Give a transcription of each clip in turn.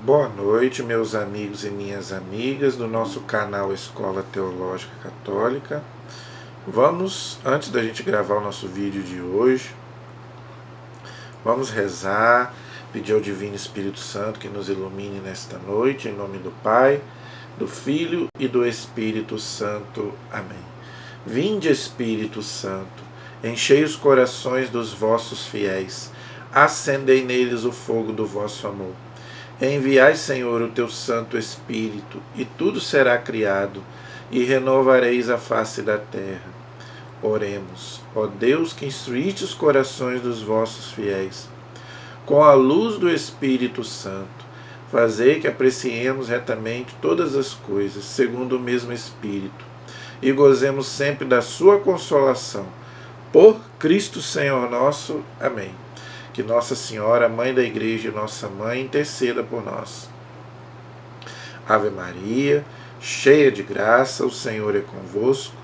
Boa noite, meus amigos e minhas amigas do nosso canal Escola Teológica Católica. Vamos, antes da gente gravar o nosso vídeo de hoje, vamos rezar, pedir ao Divino Espírito Santo que nos ilumine nesta noite, em nome do Pai, do Filho e do Espírito Santo. Amém. Vinde, Espírito Santo, enchei os corações dos vossos fiéis, acendei neles o fogo do vosso amor. Enviai, Senhor, o teu Santo Espírito, e tudo será criado, e renovareis a face da terra. Oremos. Ó Deus, que instruíste os corações dos vossos fiéis, com a luz do Espírito Santo, fazei que apreciemos retamente todas as coisas, segundo o mesmo Espírito, e gozemos sempre da sua consolação. Por Cristo Senhor nosso. Amém. Que Nossa Senhora, Mãe da Igreja e nossa Mãe, interceda por nós. Ave Maria, cheia de graça, o Senhor é convosco.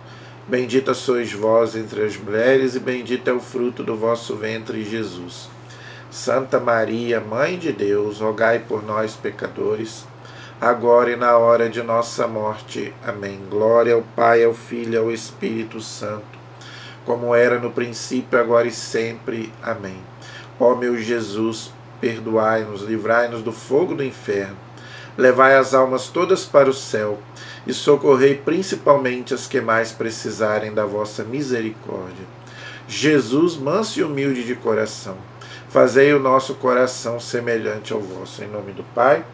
Bendita sois vós entre as mulheres, e bendito é o fruto do vosso ventre, Jesus. Santa Maria, Mãe de Deus, rogai por nós, pecadores, agora e na hora de nossa morte. Amém. Glória ao Pai, ao Filho e ao Espírito Santo, como era no princípio, agora e sempre. Amém. Ó meu Jesus, perdoai-nos, livrai-nos do fogo do inferno, levai as almas todas para o céu e socorrei principalmente as que mais precisarem da vossa misericórdia. Jesus, manso e humilde de coração, fazei o nosso coração semelhante ao vosso. Em nome do Pai,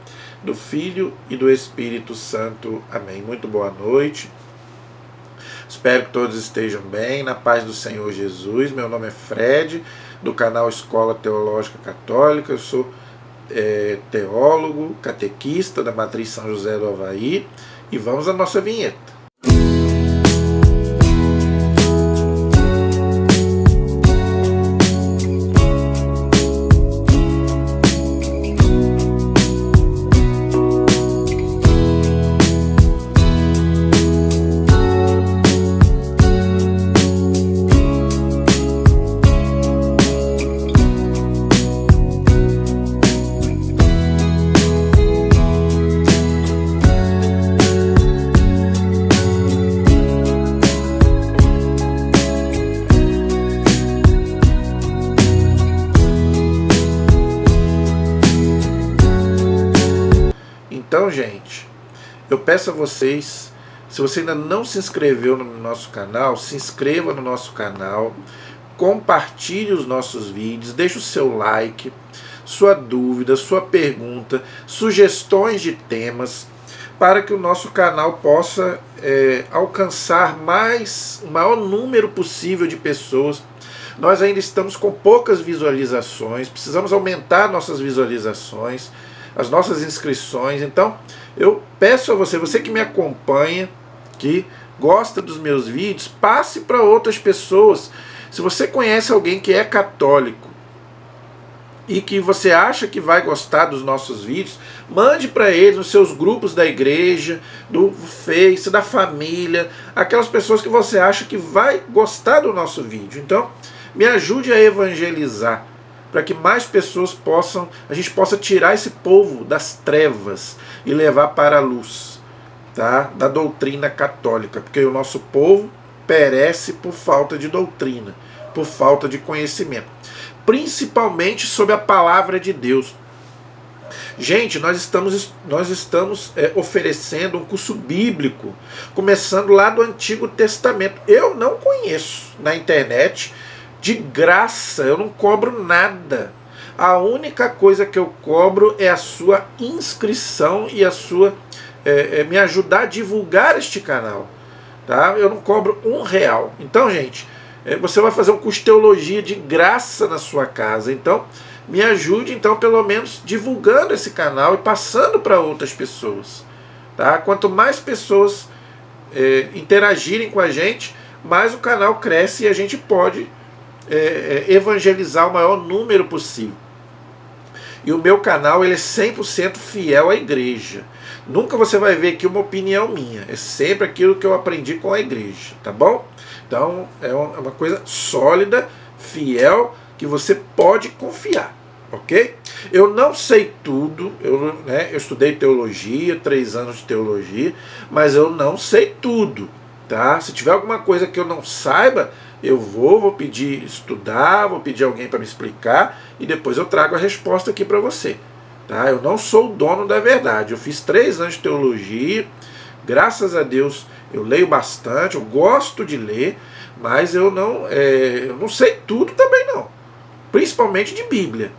do Filho e do Espírito Santo. Amém. Muito boa noite. Espero que todos estejam bem, na paz do Senhor Jesus. Meu nome é Fred, do canal Escola Teológica Católica. Eu sou teólogo, catequista da Matriz São José do Avaí. E vamos à nossa vinheta. Então, gente, eu peço a vocês, se você ainda não se inscreveu no nosso canal, se inscreva no nosso canal, compartilhe os nossos vídeos, deixe o seu like, sua dúvida, sua pergunta, sugestões de temas, para que o nosso canal possa alcançar o maior número possível de pessoas. Nós ainda estamos com poucas visualizações, precisamos aumentar nossas visualizações, as nossas inscrições. Então eu peço a você que me acompanha, que gosta dos meus vídeos, passe para outras pessoas. Se você conhece alguém que é católico e que você acha que vai gostar dos nossos vídeos, mande para eles nos seus grupos da igreja, do Face, da família, aquelas pessoas que você acha que vai gostar do nosso vídeo. Então me ajude a evangelizar, para que mais pessoas a gente possa tirar esse povo das trevas e levar para a luz, tá? Da doutrina católica, porque o nosso povo perece por falta de doutrina, por falta de conhecimento, principalmente sobre a palavra de Deus. Gente, nós estamos oferecendo um curso bíblico, começando lá do Antigo Testamento. Eu não conheço na internet, de graça, eu não cobro nada. A única coisa que eu cobro é a sua inscrição e a sua me ajudar a divulgar este canal, tá? Eu não cobro R$1. Então, gente, você vai fazer um curso de teologia de graça na sua casa. Então, me ajude, então, pelo menos divulgando esse canal e passando para outras pessoas, tá? Quanto mais pessoas interagirem com a gente, mais o canal cresce e a gente pode evangelizar o maior número possível. E o meu canal ele é 100% fiel à igreja. Nunca você vai ver aqui uma opinião minha. É sempre aquilo que eu aprendi com a igreja, tá bom? Então é uma coisa sólida, fiel, que você pode confiar, ok? Eu não sei tudo, eu estudei teologia, 3 anos de teologia, mas eu não sei tudo, tá? Se tiver alguma coisa que eu não saiba, eu vou pedir estudar, vou pedir alguém para me explicar e depois eu trago a resposta aqui para você, tá? Eu não sou o dono da verdade, eu fiz 3 anos de teologia, graças a Deus eu leio bastante, eu gosto de ler, mas eu não sei tudo também não, principalmente de Bíblia.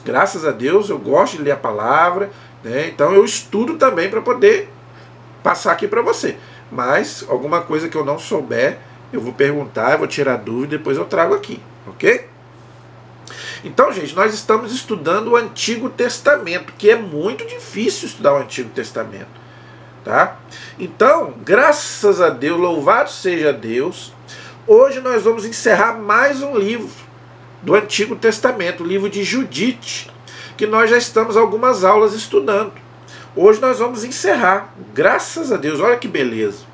Graças a Deus eu gosto de ler a palavra, né? Então eu estudo também para poder passar aqui para você. Mas alguma coisa que eu não souber, eu vou perguntar, eu vou tirar dúvida e depois eu trago aqui, ok? Então, gente, nós estamos estudando o Antigo Testamento, que é muito difícil estudar o Antigo Testamento, tá? Então, graças a Deus, louvado seja Deus, hoje nós vamos encerrar mais um livro do Antigo Testamento, o livro de Judite, que nós já estamos algumas aulas estudando. Hoje nós vamos encerrar, graças a Deus, olha que beleza.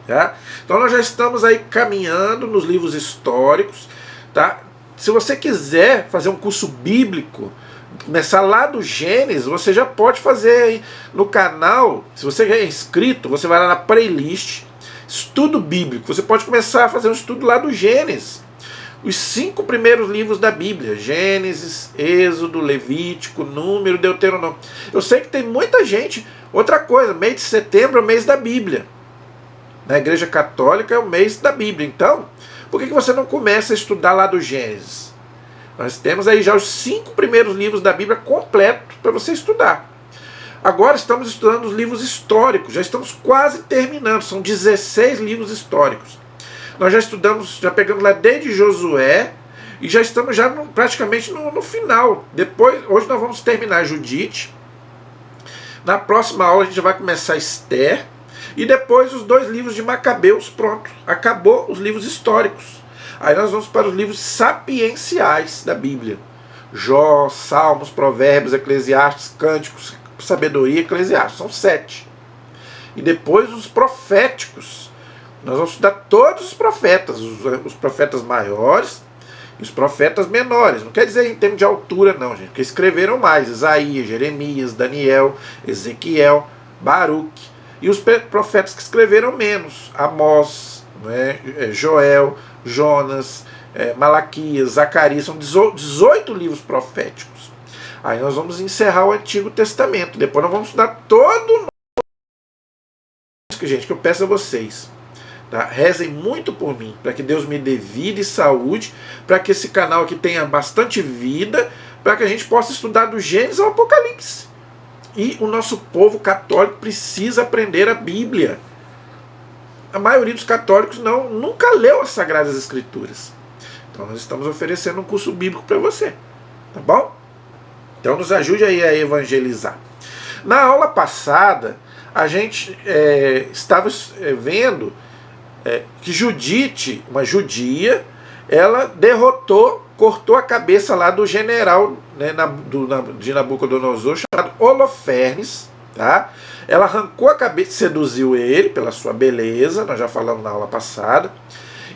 Tá? Então nós já estamos aí caminhando nos livros históricos. Tá? Se você quiser fazer um curso bíblico, começar lá do Gênesis, você já pode fazer aí no canal. Se você já é inscrito, você vai lá na playlist, estudo bíblico. Você pode começar a fazer um estudo lá do Gênesis. Os 5 primeiros livros da Bíblia, Gênesis, Êxodo, Levítico, Número, Deuteronômio. Eu sei que tem muita gente. Outra coisa, mês de setembro é o mês da Bíblia. Na Igreja Católica é o mês da Bíblia. Então, por que você não começa a estudar lá do Gênesis? Nós temos aí já os 5 primeiros livros da Bíblia completos para você estudar. Agora estamos estudando os livros históricos, já estamos quase terminando, são 16 livros históricos. Nós já estudamos, já pegamos lá desde Josué e já estamos já praticamente no final. Depois, hoje nós vamos terminar Judite. Na próxima aula a gente vai começar Esther e depois os 2 livros de Macabeus, pronto. Acabou os livros históricos. Aí nós vamos para os livros sapienciais da Bíblia. Jó, Salmos, Provérbios, Eclesiastes, Cânticos, Sabedoria, Eclesiastes. São 7. E depois os proféticos. Nós vamos estudar todos os profetas, os profetas maiores e os profetas menores. Não quer dizer em termos de altura não, gente, porque escreveram mais. Isaías, Jeremias, Daniel, Ezequiel, Baruque. E os profetas que escreveram menos. Amós, Joel, Jonas, Malaquias, Zacarias. São 18 livros proféticos. Aí nós vamos encerrar o Antigo Testamento. Depois nós vamos estudar todo o gente, que eu peço a vocês. Tá? Rezem muito por mim, para que Deus me dê vida e saúde, para que esse canal aqui tenha bastante vida, para que a gente possa estudar do Gênesis ao Apocalipse. E o nosso povo católico precisa aprender a Bíblia. A maioria dos católicos nunca leu as Sagradas Escrituras. Então nós estamos oferecendo um curso bíblico para você. Tá bom? Então nos ajude aí a evangelizar. Na aula passada, a gente estava vendo que Judite, uma judia, ela cortou a cabeça lá do general, né, de Nabucodonosor, chamado Holofernes, tá? Ela arrancou a cabeça, seduziu ele pela sua beleza, nós já falamos na aula passada,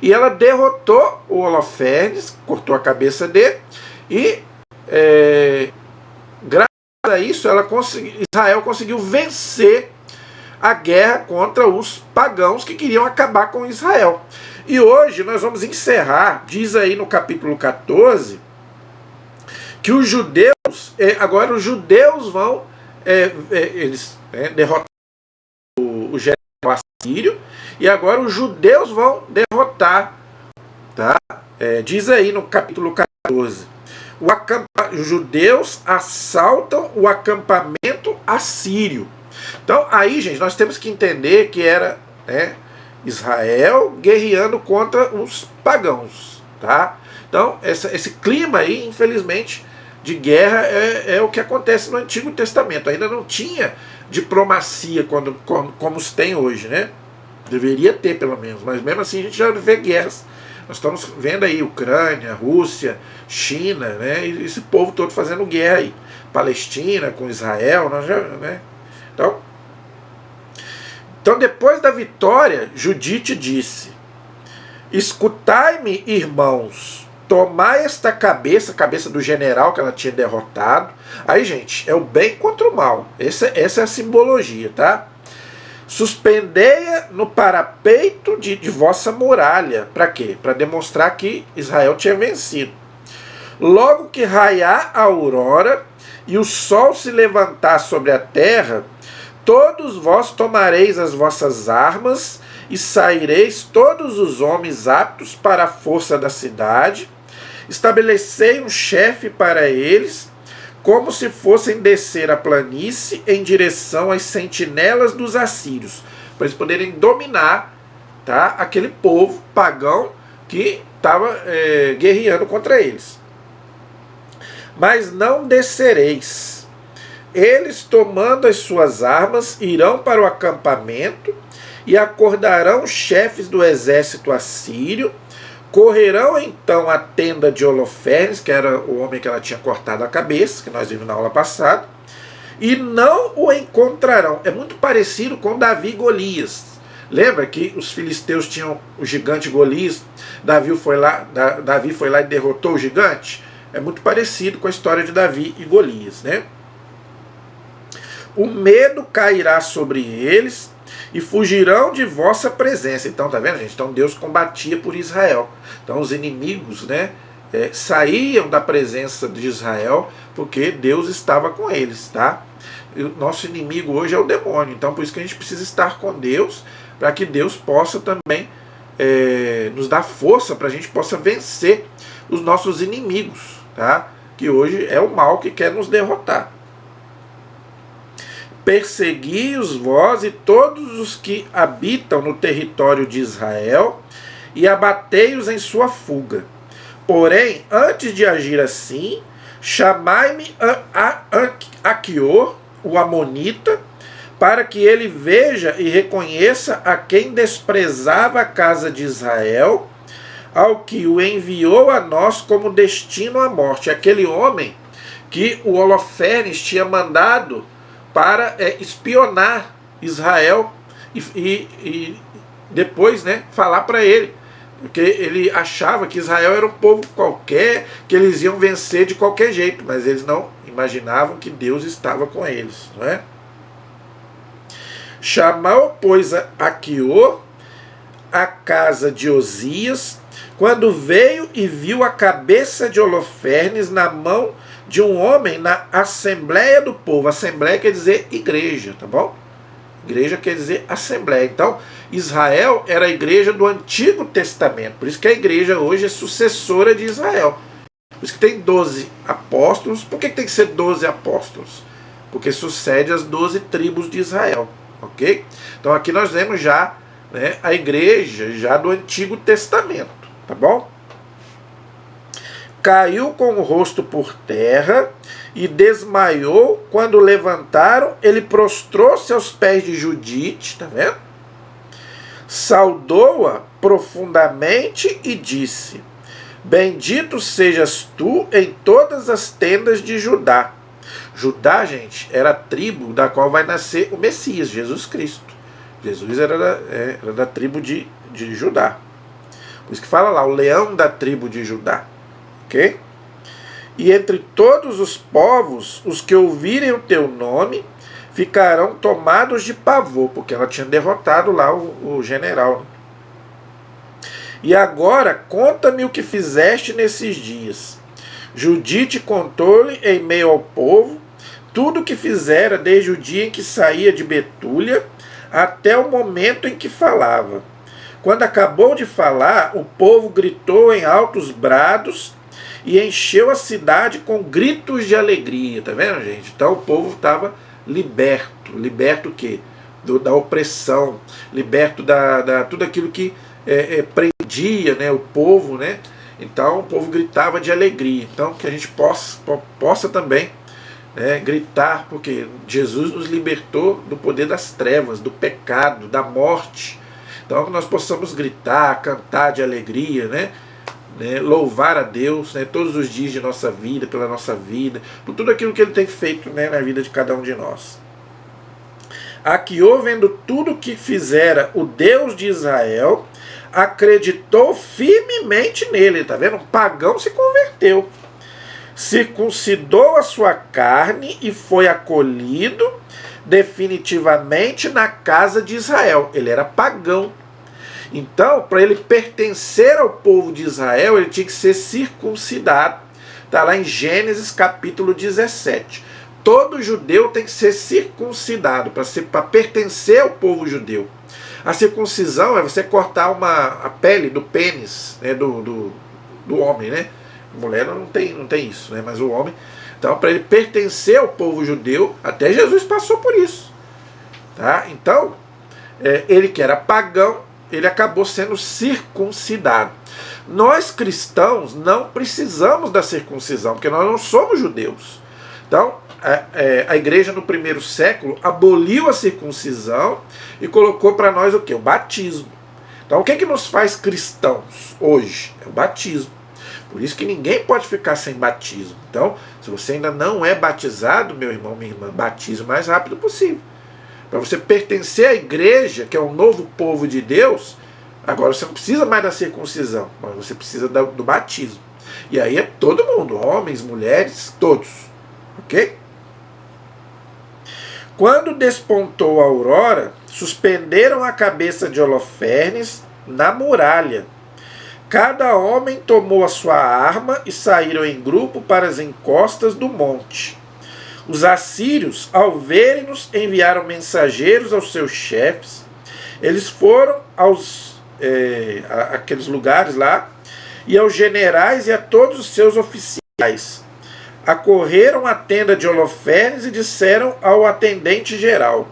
e ela derrotou o Holofernes, cortou a cabeça dele, e graças a isso Israel conseguiu vencer a guerra contra os pagãos que queriam acabar com Israel. E hoje nós vamos encerrar, diz aí no capítulo 14, que os judeus, agora os judeus vão, eles derrotar o general assírio, e agora os judeus vão derrotar, tá? Diz aí no capítulo 14, os judeus assaltam o acampamento assírio. Então aí, gente, nós temos que entender que era Israel guerreando contra os pagãos, tá? Então esse clima aí, infelizmente, de guerra é o que acontece no Antigo Testamento. Ainda não tinha diplomacia como os tem hoje, né? Deveria ter, pelo menos, mas mesmo assim a gente já vê guerras. Nós estamos vendo aí Ucrânia, Rússia, China, né? E esse povo todo fazendo guerra aí. Palestina com Israel, nós já, né? Então, depois da vitória, Judite disse: escutai-me, irmãos, tomar esta cabeça, a cabeça do general que ela tinha derrotado. Aí, gente, é o bem contra o mal. Essa é a simbologia, tá? Suspendei-a no parapeito de vossa muralha. Para quê? Para demonstrar que Israel tinha vencido. Logo que raiar a aurora e o sol se levantar sobre a terra, todos vós tomareis as vossas armas e saireis todos os homens aptos para a força da cidade. Estabelecei um chefe para eles, como se fossem descer a planície em direção às sentinelas dos assírios, para eles poderem dominar, tá, aquele povo pagão que estava guerreando contra eles. Mas não descereis. Eles, tomando as suas armas, irão para o acampamento e acordarão os chefes do exército assírio. Correrão então à tenda de Holofernes, que era o homem que ela tinha cortado a cabeça, que nós vimos na aula passada, e não o encontrarão. É muito parecido com Davi e Golias. Lembra que os filisteus tinham o gigante Golias? Davi foi lá e derrotou o gigante? É muito parecido com a história de Davi e Golias, né? O medo cairá sobre eles e fugirão de vossa presença. Então, tá vendo, gente? Então Deus combatia por Israel. Então os inimigos, né, saíam da presença de Israel porque Deus estava com eles, tá? E o nosso inimigo hoje é o demônio. Então por isso que a gente precisa estar com Deus, para que Deus possa também nos dar força, para a gente possa vencer os nossos inimigos, tá? Que hoje é o mal que quer nos derrotar. Persegui-os vós e todos os que habitam no território de Israel, e abatei-os em sua fuga. Porém, antes de agir assim, chamai-me Aquior, o amonita, para que ele veja e reconheça a quem desprezava a casa de Israel, ao que o enviou a nós como destino à morte. Aquele homem que o Holofernes tinha mandado para espionar Israel e depois, né, falar para ele, porque ele achava que Israel era um povo qualquer, que eles iam vencer de qualquer jeito, mas eles não imaginavam que Deus estava com eles, não é? Chamou, pois, Aquior a casa de Osias, quando veio e viu a cabeça de Holofernes na mão de um homem na assembleia do povo. Assembleia quer dizer igreja, tá bom? Igreja quer dizer assembleia. Então, Israel era a igreja do Antigo Testamento. Por isso que a igreja hoje é sucessora de Israel. Por isso que tem 12 apóstolos. Por que tem que ser 12 apóstolos? Porque sucede as 12 tribos de Israel. Ok? Então aqui nós vemos já, né, a igreja já do Antigo Testamento. Tá bom? Caiu com o rosto por terra e desmaiou. Quando levantaram, ele prostrou-se aos pés de Judite, tá vendo? Saudou-a profundamente e disse: Bendito sejas tu em todas as tendas de Judá. Judá, gente, era a tribo da qual vai nascer o Messias, Jesus Cristo. Jesus era da tribo de Judá. Por isso que fala lá, o leão da tribo de Judá. Ok? E entre todos os povos, os que ouvirem o teu nome, ficarão tomados de pavor, porque ela tinha derrotado lá o general. E agora, conta-me o que fizeste nesses dias. Judite contou-lhe em meio ao povo tudo o que fizera desde o dia em que saía de Betúlia até o momento em que falava. Quando acabou de falar, o povo gritou em altos brados e encheu a cidade com gritos de alegria. Tá vendo, gente? Então o povo estava liberto. Liberto o quê? Da opressão. Liberto da tudo aquilo que prendia, né, o povo, né? Então o povo gritava de alegria. Então que a gente possa também, né, gritar, porque Jesus nos libertou do poder das trevas, do pecado, da morte. Então que nós possamos gritar, cantar de alegria, né? Louvar a Deus, né, todos os dias de nossa vida, pela nossa vida, por tudo aquilo que Ele tem feito, né, na vida de cada um de nós. Aquior, vendo tudo que fizera o Deus de Israel, acreditou firmemente nele, tá vendo? Um pagão se converteu, circuncidou a sua carne e foi acolhido definitivamente na casa de Israel. Ele era pagão. Então, para ele pertencer ao povo de Israel, ele tinha que ser circuncidado. Está lá em Gênesis capítulo 17. Todo judeu tem que ser circuncidado para pertencer ao povo judeu. A circuncisão é você cortar a pele do pênis, né, do homem, né? A mulher não tem isso, né? Mas o homem. Então, para ele pertencer ao povo judeu, até Jesus passou por isso. Tá? Então, ele que era pagão, ele acabou sendo circuncidado. Nós cristãos não precisamos da circuncisão, porque nós não somos judeus. Então, a igreja no primeiro século aboliu a circuncisão e colocou para nós o quê? O batismo. Então, o que é que nos faz cristãos hoje? É o batismo. Por isso que ninguém pode ficar sem batismo. Então, se você ainda não é batizado, meu irmão, minha irmã, batize o mais rápido possível. Para você pertencer à igreja, que é um novo povo de Deus, agora você não precisa mais da circuncisão, mas você precisa do batismo. E aí é todo mundo, homens, mulheres, todos. Ok? Quando despontou a aurora, suspenderam a cabeça de Holofernes na muralha. Cada homem tomou a sua arma e saíram em grupo para as encostas do monte. Os assírios, ao verem-nos, enviaram mensageiros aos seus chefes. Eles foram àqueles lugares lá, e aos generais e a todos os seus oficiais. Acorreram à tenda de Holofernes e disseram ao atendente geral: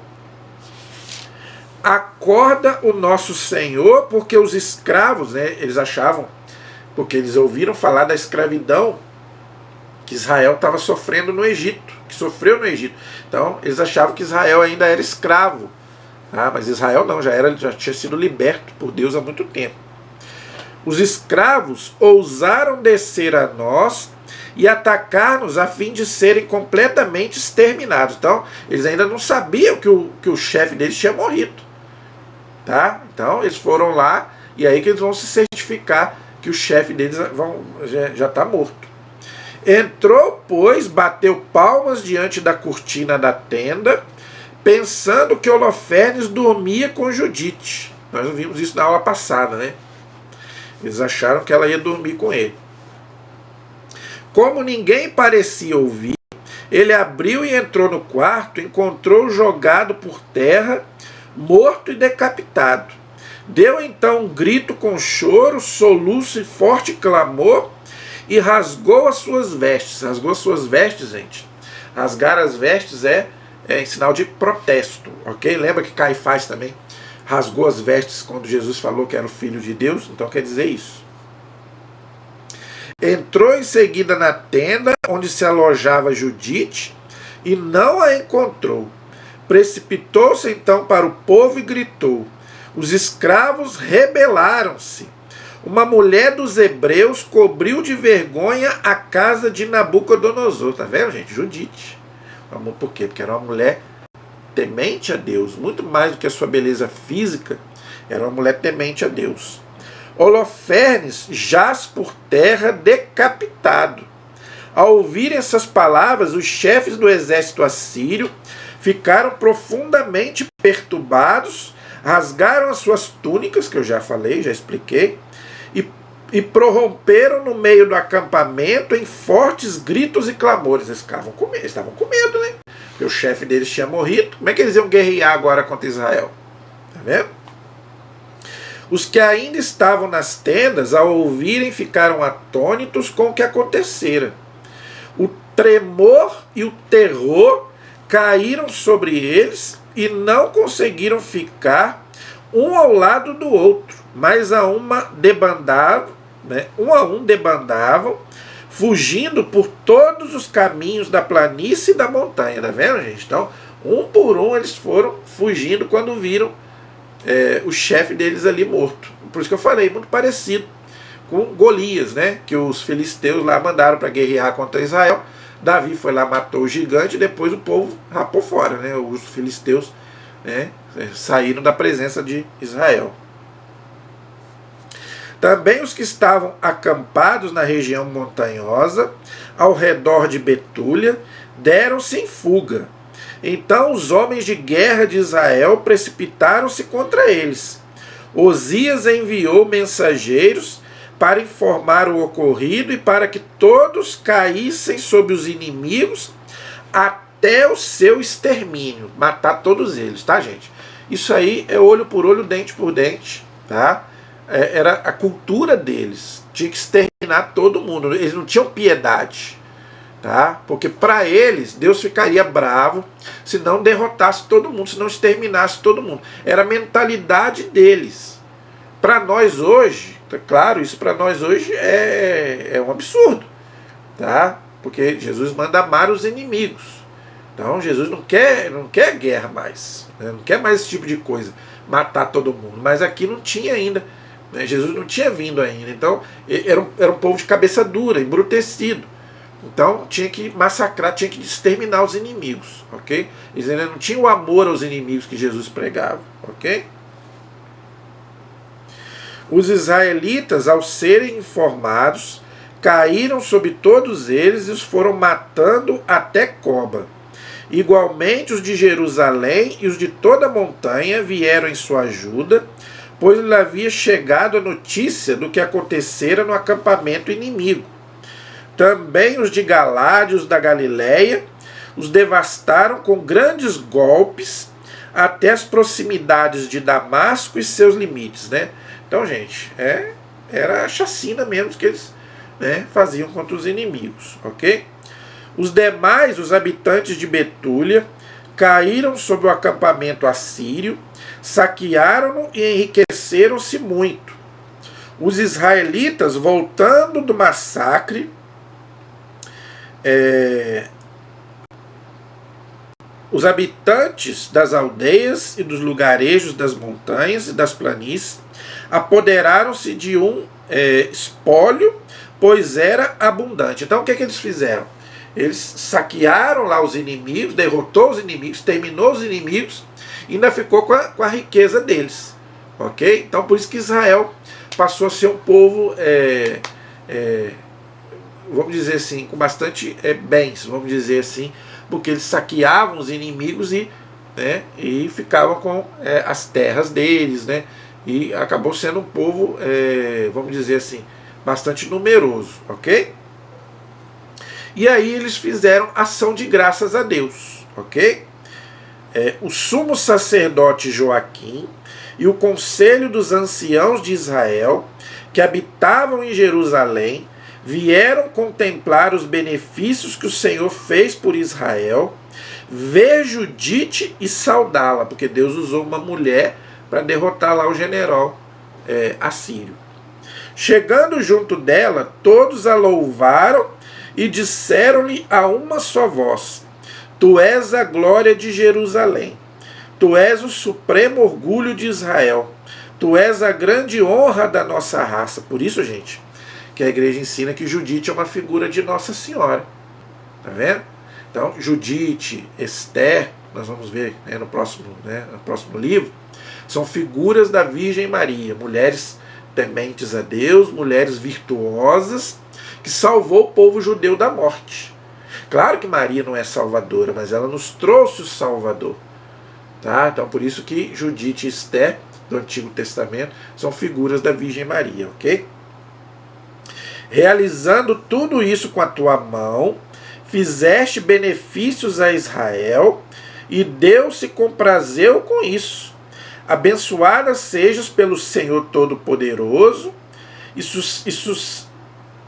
acorda o nosso senhor, porque os escravos, né, eles achavam, porque eles ouviram falar da escravidão que Israel estava sofrendo no Egito, que sofreu no Egito. Então, eles achavam que Israel ainda era escravo. Mas Israel não, já tinha sido liberto por Deus há muito tempo. Os escravos ousaram descer a nós e atacar-nos a fim de serem completamente exterminados. Então, eles ainda não sabiam que o chefe deles tinha morrido. Tá? Então, eles foram lá e aí que eles vão se certificar que o chefe deles já está morto. Entrou, pois, bateu palmas diante da cortina da tenda, pensando que Holofernes dormia com Judite. Nós vimos isso na aula passada, né? Eles acharam que ela ia dormir com ele. Como ninguém parecia ouvir, ele abriu e entrou no quarto, encontrou jogado por terra, morto e decapitado. Deu então um grito com choro, soluço e forte clamor, e rasgou as suas vestes. Rasgou as suas vestes, gente. Rasgar as vestes é em sinal de protesto, ok? Lembra que Caifás também rasgou as vestes quando Jesus falou que era o Filho de Deus? Então quer dizer isso. Entrou em seguida na tenda onde se alojava Judite e não a encontrou. Precipitou-se então para o povo e gritou. Os escravos rebelaram-se. Uma mulher dos hebreus cobriu de vergonha a casa de Nabucodonosor. Tá vendo, gente? Judite. Por quê? Porque era uma mulher temente a Deus. Muito mais do que a sua beleza física, era uma mulher temente a Deus. Holofernes jaz por terra decapitado. Ao ouvir essas palavras, os chefes do exército assírio ficaram profundamente perturbados, rasgaram as suas túnicas, que eu já falei, já expliquei, e prorromperam no meio do acampamento em fortes gritos e clamores. Eles estavam com medo, né? Porque o chefe deles tinha morrido. Como é que eles iam guerrear agora contra Israel? Tá vendo? Os que ainda estavam nas tendas, ao ouvirem, ficaram atônitos com o que acontecera. O tremor e o terror caíram sobre eles e não conseguiram ficar um ao lado do outro, mas a um debandavam, fugindo por todos os caminhos da planície e da montanha. Tá vendo, gente? Então, um por um eles foram fugindo quando viram o chefe deles ali morto. Por isso que eu falei, muito parecido com Golias, né? Que os filisteus lá mandaram para guerrear contra Israel. Davi foi lá, matou o gigante, e depois o povo rapou fora, né? Os filisteus, né, saíram da presença de Israel. Também os que estavam acampados na região montanhosa, ao redor de Betúlia, deram-se em fuga. Então os homens de guerra de Israel precipitaram-se contra eles. Osias enviou mensageiros para informar o ocorrido e para que todos caíssem sob os inimigos até o seu extermínio. Matar todos eles, tá, gente? Isso aí é olho por olho, dente por dente, tá? Era a cultura deles. Tinha que exterminar todo mundo. Eles não tinham piedade, tá? Porque para eles, Deus ficaria bravo se não derrotasse todo mundo, se não exterminasse todo mundo. Era a mentalidade deles. Para nós hoje, tá claro, isso para nós hoje é um absurdo, tá? Porque Jesus manda amar os inimigos. Então Jesus não quer guerra mais, né? Não quer mais esse tipo de coisa, matar todo mundo. Mas aqui não tinha ainda, né? Jesus não tinha vindo ainda. Então era um povo de cabeça dura, embrutecido. Então tinha que massacrar, tinha que exterminar os inimigos, ok? Eles ainda não tinham o amor aos inimigos que Jesus pregava, ok? Os israelitas, ao serem informados, caíram sobre todos eles e os foram matando até Coba. Igualmente os de Jerusalém e os de toda a montanha vieram em sua ajuda, pois lhe havia chegado a notícia do que acontecera no acampamento inimigo. Também os de Galade e os da Galileia os devastaram com grandes golpes até as proximidades de Damasco e seus limites, né? Então, gente, era a chacina mesmo que eles, né, faziam contra os inimigos, ok? Os demais, os habitantes de Betúlia, caíram sobre o acampamento assírio, saquearam-no e enriqueceram-se muito. Os israelitas, voltando do massacre, os habitantes das aldeias e dos lugarejos das montanhas e das planícies apoderaram-se de um espólio, pois era abundante. Então o que eles fizeram? Eles saquearam lá os inimigos, derrotou os inimigos, terminou os inimigos e ainda ficou com a riqueza deles. Ok? Então por isso que Israel passou a ser um povo, vamos dizer assim, com bastante bens, vamos dizer assim, porque eles saqueavam os inimigos e ficavam com as terras deles, né? E acabou sendo um povo, vamos dizer assim, bastante numeroso, ok? E aí eles fizeram ação de graças a Deus, ok? O sumo sacerdote Joaquim e o conselho dos anciãos de Israel, que habitavam em Jerusalém, vieram contemplar os benefícios que o Senhor fez por Israel, ver Judite e saudá-la, porque Deus usou uma mulher para derrotar lá o general assírio. Chegando junto dela, todos a louvaram e disseram-lhe a uma só voz: Tu és a glória de Jerusalém, tu és o supremo orgulho de Israel, tu és a grande honra da nossa raça. Por isso, gente, que a igreja ensina que Judite é uma figura de Nossa Senhora. Tá vendo? Então, Judite, Esther, nós vamos ver no próximo livro, são figuras da Virgem Maria, mulheres tementes a Deus, mulheres virtuosas, que salvou o povo judeu da morte. Claro que Maria não é salvadora, mas ela nos trouxe o Salvador. Tá? Então, por isso que Judite e Esther, do Antigo Testamento, são figuras da Virgem Maria, ok? Realizando tudo isso com a tua mão, fizeste benefícios a Israel, e Deus se comprazeu com isso. Abençoada sejas pelo Senhor Todo-Poderoso,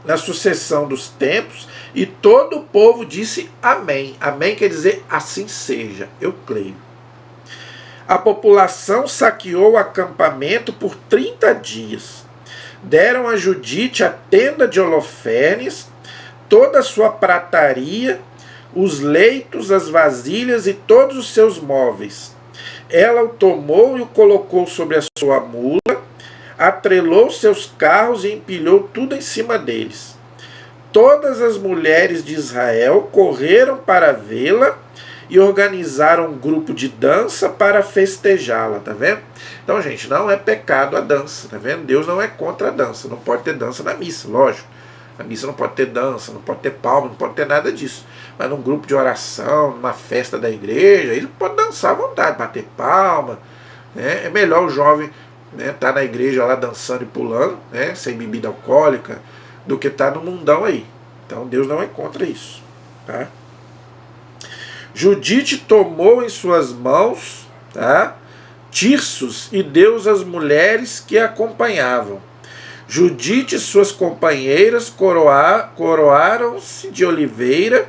na sucessão dos tempos, e todo o povo disse amém. Amém quer dizer assim seja, eu creio. A população saqueou o acampamento por 30 dias. Deram a Judite a tenda de Holofernes, toda a sua prataria, os leitos, as vasilhas e todos os seus móveis. Ela o tomou e o colocou sobre a sua mula, atrelou seus carros e empilhou tudo em cima deles. Todas as mulheres de Israel correram para vê-la e organizaram um grupo de dança para festejá-la, tá vendo? Então, gente, não é pecado a dança, tá vendo? Deus não é contra a dança, não pode ter dança na missa, lógico. Na missa não pode ter dança, não pode ter palma, não pode ter nada disso. Mas num grupo de oração, numa festa da igreja, aí pode dançar à vontade, bater palma, né? É melhor o jovem, né, tá na igreja lá dançando e pulando, né, sem bebida alcoólica, do que tá no mundão aí. Então Deus não é contra isso, tá? Judite tomou em suas mãos, tá, tirsos e deu às mulheres que a acompanhavam. Judite e suas companheiras coroaram-se de oliveira.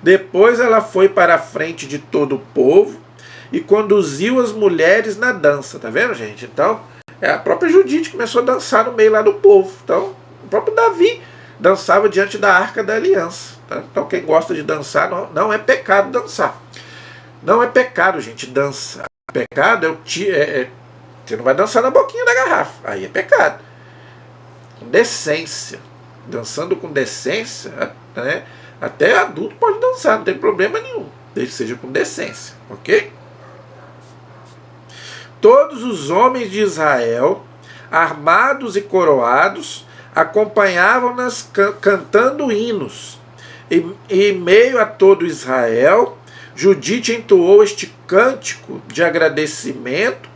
Depois ela foi para a frente de todo o povo e conduziu as mulheres na dança, tá vendo, gente? Então, é a própria Judite que começou a dançar no meio lá do povo. Então, o próprio Davi dançava diante da Arca da Aliança. Tá? Então, quem gosta de dançar, não é pecado dançar. Não é pecado, gente, dançar. Pecado você não vai dançar na boquinha da garrafa. Aí é pecado. Com decência. Dançando com decência, né? Até adulto pode dançar, não tem problema nenhum. Desde que seja com decência, ok? Todos os homens de Israel, armados e coroados, acompanhavam-nas cantando hinos. E em meio a todo Israel, Judite entoou este cântico de agradecimento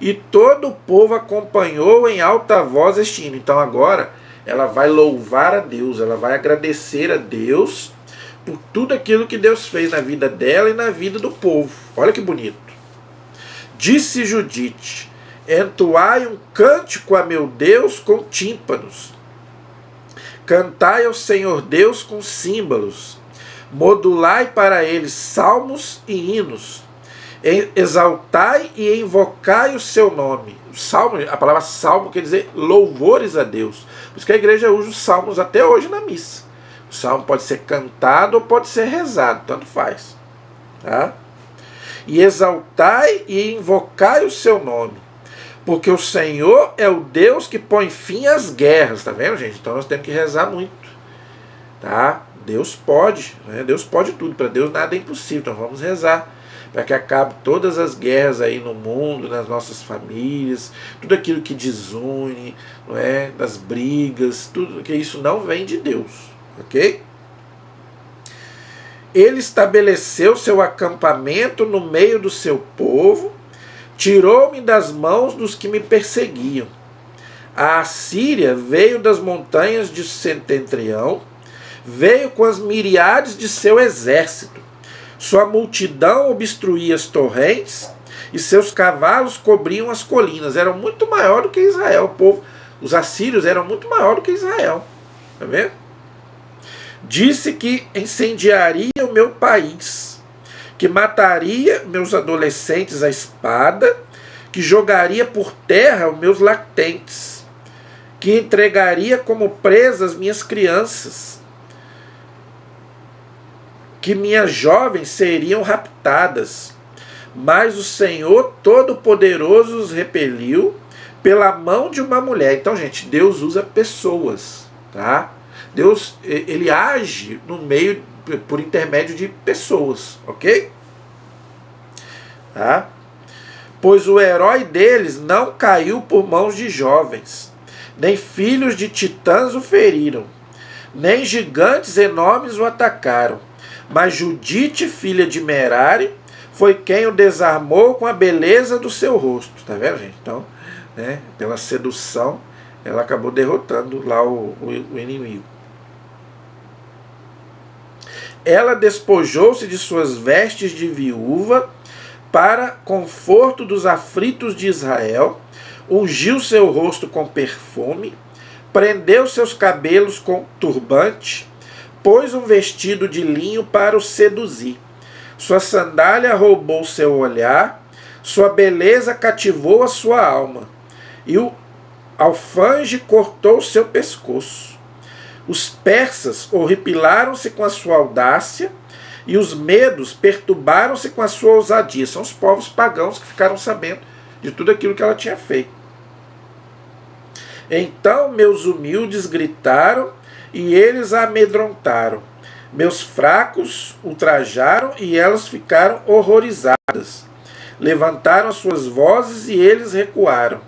e todo o povo acompanhou em alta voz este hino. Então agora ela vai louvar a Deus, ela vai agradecer a Deus por tudo aquilo que Deus fez na vida dela e na vida do povo. Olha que bonito. Disse Judite: entoai um cântico a meu Deus com tímpanos. Cantai ao Senhor Deus com símbolos. Modulai para ele salmos e hinos. Exaltai e invocai o seu nome. Salmo, a palavra salmo quer dizer louvores a Deus. Por isso que a igreja usa os salmos até hoje na missa. O salmo pode ser cantado ou pode ser rezado, tanto faz. Tá? E exaltai e invocai o seu nome. Porque o Senhor é o Deus que põe fim às guerras. Tá vendo, gente? Então nós temos que rezar muito. Tá? Deus pode. Né? Deus pode tudo. Para Deus nada é impossível. Então vamos rezar. Para que acabe todas as guerras aí no mundo, nas nossas famílias, tudo aquilo que desune, não é? Das brigas, tudo que isso não vem de Deus, ok? Ele estabeleceu seu acampamento no meio do seu povo, tirou-me das mãos dos que me perseguiam. A Assíria veio das montanhas de setentrião, veio com as miriades de seu exército. Sua multidão obstruía as torrentes e seus cavalos cobriam as colinas. Eram muito maior do que Israel. O povo, os assírios eram muito maior do que Israel. Tá vendo? Disse que incendiaria o meu país, que mataria meus adolescentes à espada, que jogaria por terra os meus lactentes, que entregaria como presas minhas crianças, que minhas jovens seriam raptadas. Mas o Senhor Todo-Poderoso os repeliu pela mão de uma mulher. Então, gente, Deus usa pessoas, tá? Deus, ele age no meio, por intermédio de pessoas, ok? Tá? Pois o herói deles não caiu por mãos de jovens, nem filhos de titãs o feriram, nem gigantes enormes o atacaram. Mas Judite, filha de Merari, foi quem o desarmou com a beleza do seu rosto. Tá vendo, gente? Então, né, pela sedução, ela acabou derrotando lá o inimigo. Ela despojou-se de suas vestes de viúva para conforto dos aflitos de Israel, ungiu seu rosto com perfume, prendeu seus cabelos com turbante, pôs um vestido de linho para o seduzir. Sua sandália roubou seu olhar, sua beleza cativou a sua alma, e o alfange cortou seu pescoço. Os persas horripilaram-se com a sua audácia, e os medos perturbaram-se com a sua ousadia. São os povos pagãos que ficaram sabendo de tudo aquilo que ela tinha feito. Então meus humildes gritaram, e eles a amedrontaram. Meus fracos ultrajaram e elas ficaram horrorizadas. Levantaram as suas vozes e eles recuaram.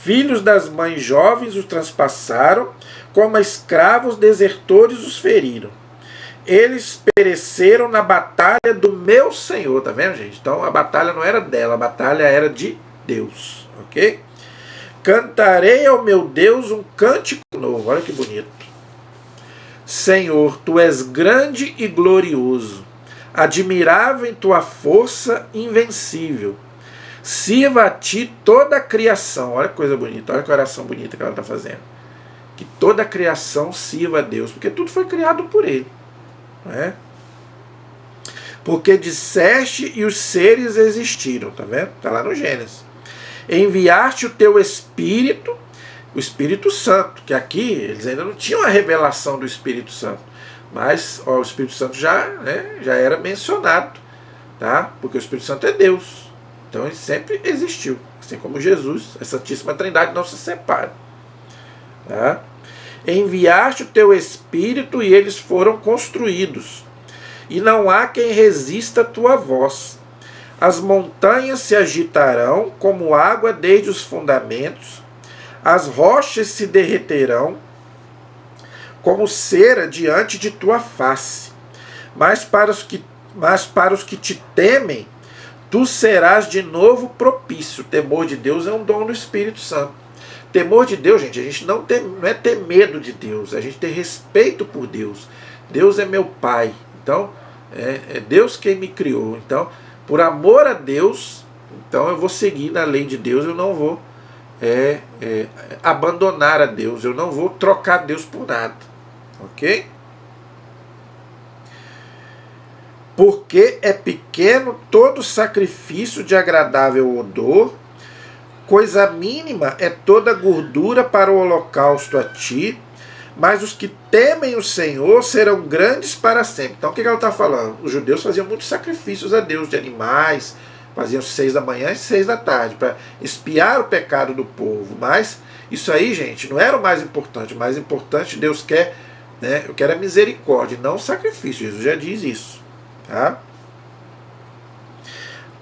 Filhos das mães jovens os transpassaram, como a escravos desertores os feriram. Eles pereceram na batalha do meu Senhor, tá vendo, gente? Então a batalha não era dela, a batalha era de Deus, ok? Cantarei ao meu Deus um cântico novo, olha que bonito. Senhor, tu és grande e glorioso, admirável em tua força invencível. Sirva a ti toda a criação, olha que coisa bonita, olha que oração bonita que ela está fazendo. Que toda a criação sirva a Deus, porque tudo foi criado por Ele. É? Porque disseste e os seres existiram, tá vendo? Está lá no Gênesis. Enviaste o teu Espírito, o Espírito Santo, que aqui eles ainda não tinham a revelação do Espírito Santo, mas o Espírito Santo já era mencionado, tá? Porque o Espírito Santo é Deus, então ele sempre existiu, assim como Jesus, a Santíssima Trindade não se separa, tá? Enviaste o teu Espírito e eles foram construídos, e não há quem resista a tua voz. As montanhas se agitarão como água desde os fundamentos, as rochas se derreterão como cera diante de tua face. Mas para os que te temem, tu serás de novo propício. O temor de Deus é um dom do Espírito Santo. Temor de Deus, gente, a gente não é ter medo de Deus, a gente ter respeito por Deus. Deus é meu Pai, então é Deus quem me criou. Então, por amor a Deus, então eu vou seguir na lei de Deus, eu não vou abandonar a Deus, eu não vou trocar Deus por nada, ok? Porque é pequeno todo sacrifício de agradável odor, coisa mínima é toda gordura para o holocausto a ti, mas os que temem o Senhor serão grandes para sempre. Então o que ela está falando? Os judeus faziam muitos sacrifícios a Deus de animais, faziam 6 da manhã e 6 da tarde, para expiar o pecado do povo. Mas isso aí, gente, não era o mais importante. O mais importante, Deus quer, eu quero a misericórdia, não o sacrifício. Jesus já diz isso. Tá?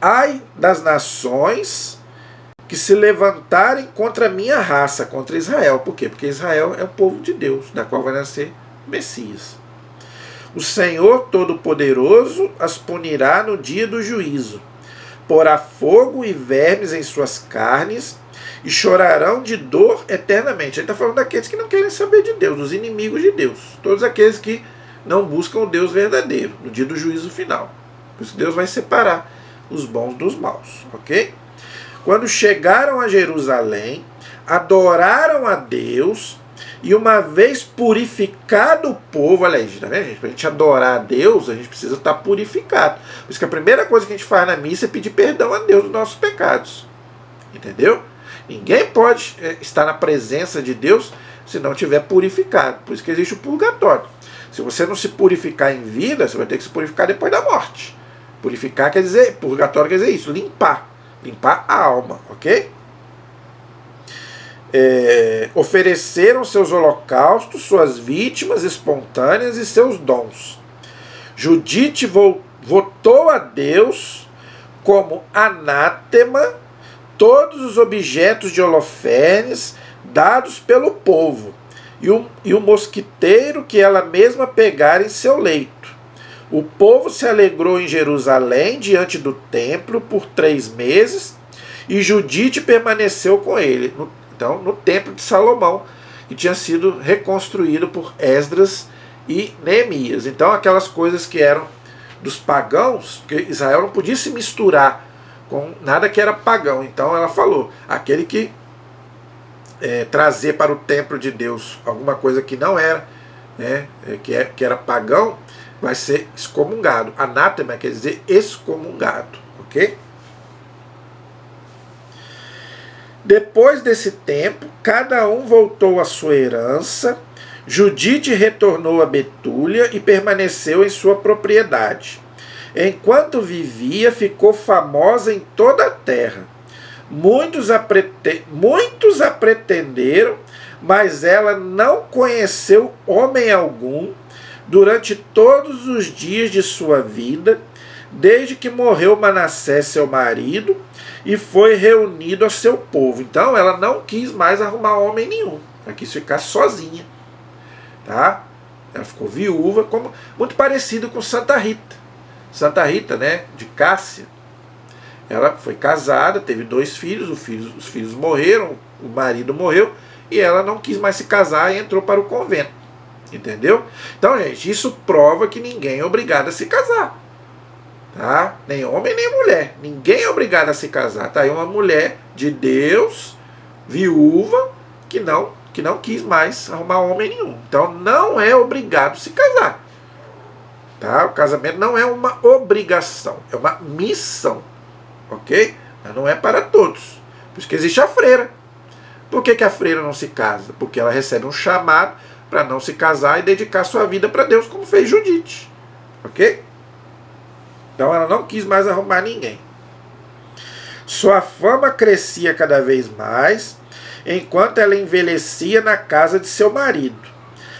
Ai das nações que se levantarem contra a minha raça, contra Israel. Por quê? Porque Israel é o povo de Deus, da qual vai nascer Messias. O Senhor Todo-Poderoso as punirá no dia do juízo. Porá fogo e vermes em suas carnes e chorarão de dor eternamente. Ele está falando daqueles que não querem saber de Deus, dos inimigos de Deus. Todos aqueles que não buscam o Deus verdadeiro, no dia do juízo final. Por isso Deus vai separar os bons dos maus, ok? Quando chegaram a Jerusalém, adoraram a Deus, e uma vez purificado o povo, olha aí, tá vendo, gente? Para a gente adorar a Deus, a gente precisa estar purificado. Por isso que a primeira coisa que a gente faz na missa é pedir perdão a Deus dos nossos pecados. Entendeu? Ninguém pode estar na presença de Deus se não estiver purificado. Por isso que existe o purgatório. Se você não se purificar em vida, você vai ter que se purificar depois da morte. Purificar quer dizer, purgatório quer dizer isso, limpar. Limpar a alma, ok? Ofereceram seus holocaustos, suas vítimas espontâneas e seus dons. Judite votou a Deus como anátema todos os objetos de Holofernes dados pelo povo, e o mosquiteiro que ela mesma pegara em seu leito. O povo se alegrou em Jerusalém diante do templo por 3 meses, e Judite permaneceu com ele. Então, no templo de Salomão, que tinha sido reconstruído por Esdras e Neemias. Então, aquelas coisas que eram dos pagãos, porque Israel não podia se misturar com nada que era pagão. Então, ela falou, aquele que trazer para o templo de Deus alguma coisa que não era, que era pagão, vai ser excomungado. Anátema quer dizer excomungado, ok? Depois desse tempo, cada um voltou à sua herança. Judite retornou a Betúlia e permaneceu em sua propriedade. Enquanto vivia, ficou famosa em toda a terra. Muitos a pretenderam, mas ela não conheceu homem algum, durante todos os dias de sua vida, desde que morreu Manassés, seu marido, e foi reunido a seu povo. Então ela não quis mais arrumar homem nenhum, ela quis ficar sozinha, tá? Ela ficou viúva, como, muito parecido com Santa Rita. Santa Rita, né, de Cássia, ela foi casada, teve 2 filhos, os filhos morreram, o marido morreu, e ela não quis mais se casar e entrou para o convento. Entendeu? Então, gente, isso prova que ninguém é obrigado a se casar. Tá? Nem homem nem mulher. Ninguém é obrigado a se casar. Tá aí uma mulher de Deus, viúva, que não quis mais arrumar homem nenhum. Então, não é obrigado a se casar. Tá? O casamento não é uma obrigação, é uma missão. Ok? Mas não é para todos. Por isso que existe a freira. Por que a freira não se casa? Porque ela recebe um chamado para não se casar e dedicar sua vida para Deus, como fez Judite. Ok? Então ela não quis mais arrumar ninguém. Sua fama crescia cada vez mais, enquanto ela envelhecia na casa de seu marido.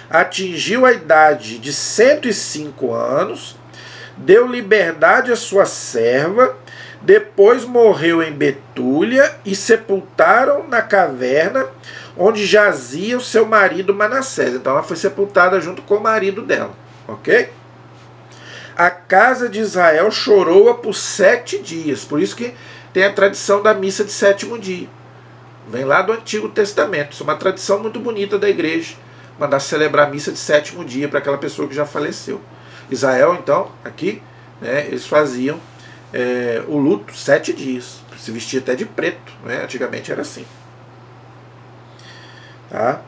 Atingiu a idade de 105 anos, deu liberdade à sua serva, depois morreu em Betúlia e sepultaram na caverna onde jazia o seu marido Manassés. Então ela foi sepultada junto com o marido dela. Ok? A casa de Israel chorou-a por 7 dias. Por isso que tem a tradição da missa de 7º dia. Vem lá do Antigo Testamento. Isso é uma tradição muito bonita da igreja. Mandar celebrar a missa de 7º dia para aquela pessoa que já faleceu. Israel, então, aqui, né, eles faziam o luto 7 dias. Se vestia até de preto. Né? Antigamente era assim. Tá?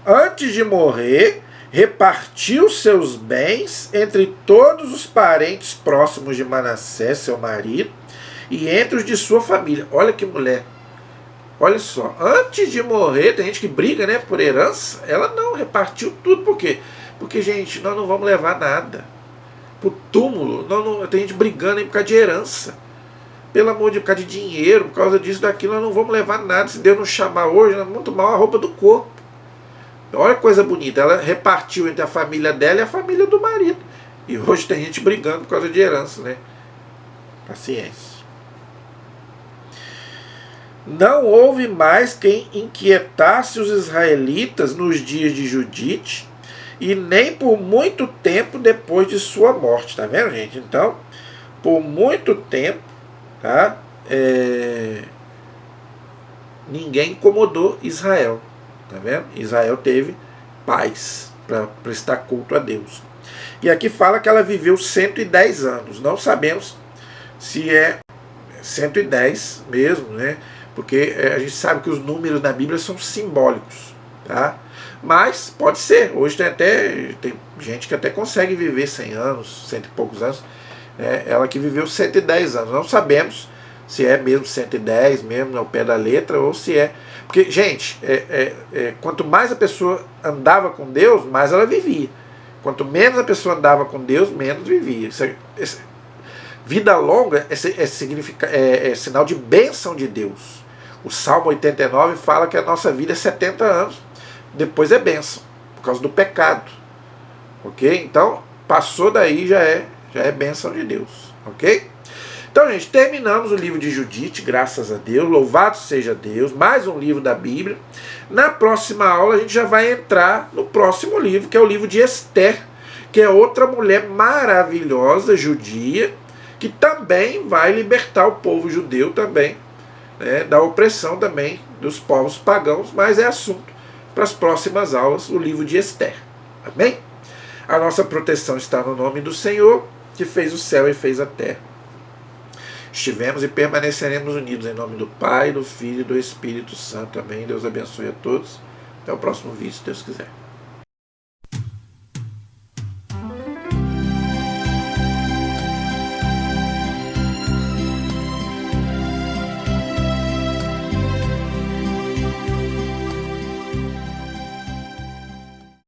Antes de morrer, repartiu seus bens entre todos os parentes próximos de Manassés, seu marido, e entre os de sua família. Olha que mulher. Olha só, antes de morrer, tem gente que briga, né, por herança, ela não repartiu tudo. Por quê? Porque, gente, nós não vamos levar nada pro túmulo. Tem gente brigando aí por causa de herança. Pelo amor de Deus, por causa de dinheiro, por causa disso, daquilo, nós não vamos levar nada. Se Deus nos chamar hoje, nós vamos muito mal a roupa do corpo. Olha que coisa bonita, ela repartiu entre a família dela e a família do marido. E hoje tem gente brigando por causa de herança, né? Paciência. Não houve mais quem inquietasse os israelitas nos dias de Judite, e nem por muito tempo depois de sua morte. Tá vendo, gente? Então, por muito tempo, tá? Ninguém incomodou Israel. Tá vendo? Israel teve paz para prestar culto a Deus. E aqui fala que ela viveu 110 anos. Não sabemos se é 110 mesmo, né? Porque a gente sabe que os números na Bíblia são simbólicos, tá? Mas pode ser. Hoje tem gente que até consegue viver 100 anos, 100 e poucos anos. Né? Ela que viveu 110 anos. Não sabemos se é mesmo 110, mesmo ao pé da letra, ou se é... Porque, gente, quanto mais a pessoa andava com Deus, mais ela vivia. Quanto menos a pessoa andava com Deus, menos vivia. Vida longa é sinal de bênção de Deus. O Salmo 89 fala que a nossa vida é 70 anos. Depois é bênção, por causa do pecado. Ok? Então, passou daí, já é bênção de Deus. Ok? Então, gente, terminamos o livro de Judite, graças a Deus, louvado seja Deus, mais um livro da Bíblia. Na próxima aula a gente já vai entrar no próximo livro, que é o livro de Esther, que é outra mulher maravilhosa, judia, que também vai libertar o povo judeu também, né, da opressão também dos povos pagãos, mas é assunto para as próximas aulas, o livro de Esther. Amém? A nossa proteção está no nome do Senhor, que fez o céu e fez a terra. Estivemos e permaneceremos unidos em nome do Pai, do Filho e do Espírito Santo. Amém. Deus abençoe a todos. Até o próximo vídeo, se Deus quiser.